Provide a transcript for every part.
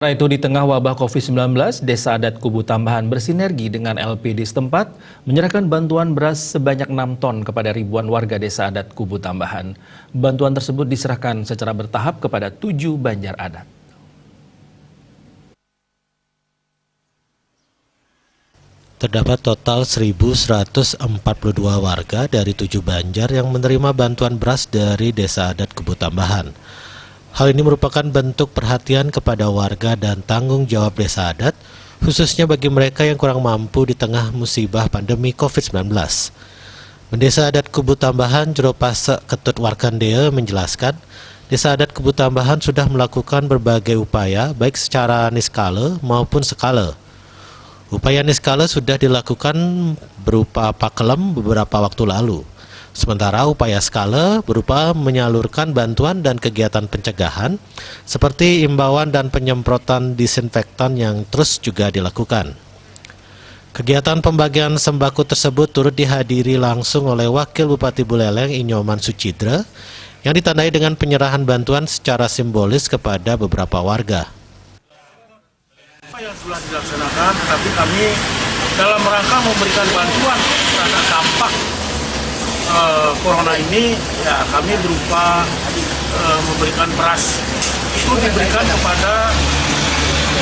Sementara itu, di tengah wabah COVID-19, Desa Adat Kubu Tambahan bersinergi dengan LPD setempat menyerahkan bantuan beras sebanyak 6 ton kepada ribuan warga Desa Adat Kubu Tambahan. Bantuan tersebut diserahkan secara bertahap kepada 7 banjar adat. Terdapat total 1.142 warga dari 7 banjar yang menerima bantuan beras dari Desa Adat Kubu Tambahan. Hal ini merupakan bentuk perhatian kepada warga dan tanggung jawab desa adat, khususnya bagi mereka yang kurang mampu di tengah musibah pandemi COVID-19. Desa Adat Kubu Tambahan Jero Pasek Ketut Warkandea menjelaskan, Desa Adat Kubu Tambahan sudah melakukan berbagai upaya baik secara niskala maupun skala. Upaya niskala sudah dilakukan berupa pakelem beberapa waktu lalu. Sementara upaya skala berupa menyalurkan bantuan dan kegiatan pencegahan seperti imbauan dan penyemprotan disinfektan yang terus juga dilakukan. Kegiatan pembagian sembako tersebut turut dihadiri langsung oleh Wakil Bupati Buleleng Inyoman Sucidra yang ditandai dengan penyerahan bantuan secara simbolis kepada beberapa warga. Yang sudah dilaksanakan, tetapi kami dalam rangka memberikan bantuan terhadap dampak corona ini, ya kami berupa memberikan beras. Itu diberikan kepada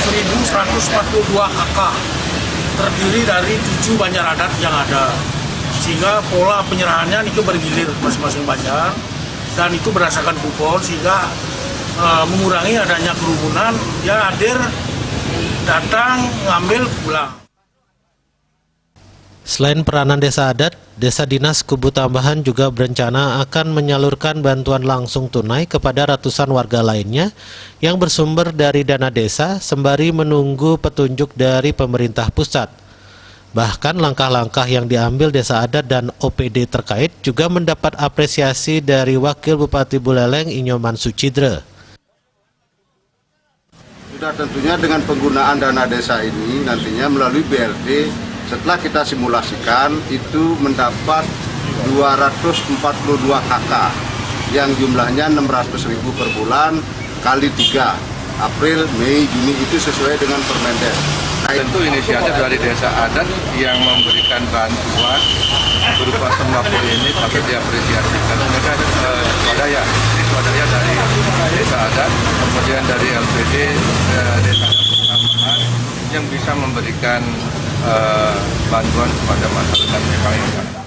1.142 KK, terdiri dari 7 banjar adat yang ada. Sehingga pola penyerahannya itu bergilir masing-masing banjar, dan itu berdasarkan kupon, sehingga mengurangi adanya kerumunan. Dia hadir, datang, ngambil, pulang. Selain peranan desa adat, Desa Dinas Kubu Tambahan juga berencana akan menyalurkan bantuan langsung tunai kepada ratusan warga lainnya yang bersumber dari dana desa sembari menunggu petunjuk dari pemerintah pusat. Bahkan langkah-langkah yang diambil Desa Adat dan OPD terkait juga mendapat apresiasi dari Wakil Bupati Buleleng Inyoman Sucidra. Sudah tentunya dengan penggunaan dana desa ini nantinya melalui BLT, setelah kita simulasikan itu mendapat 242 KK yang jumlahnya 600.000 per bulan kali 3 April, Mei, Juni, itu sesuai dengan Permendes. Tentu inisiatif dari Desa Adat yang memberikan bantuan berupa sembako ini patut diapresiasi karena mereka swadaya dari Desa Adat, kemudian dari LPD Desa Adat Tambahan yang bisa memberikan bantuan kepada masyarakat memang yang ada.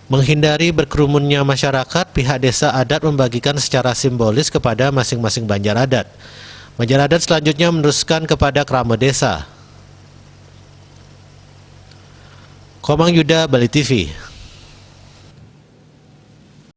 Menghindari berkerumunnya masyarakat, pihak Desa Adat membagikan secara simbolis kepada masing-masing banjar adat. Banjar adat selanjutnya meneruskan kepada Krama Desa. Komang Yuda, Bali TV.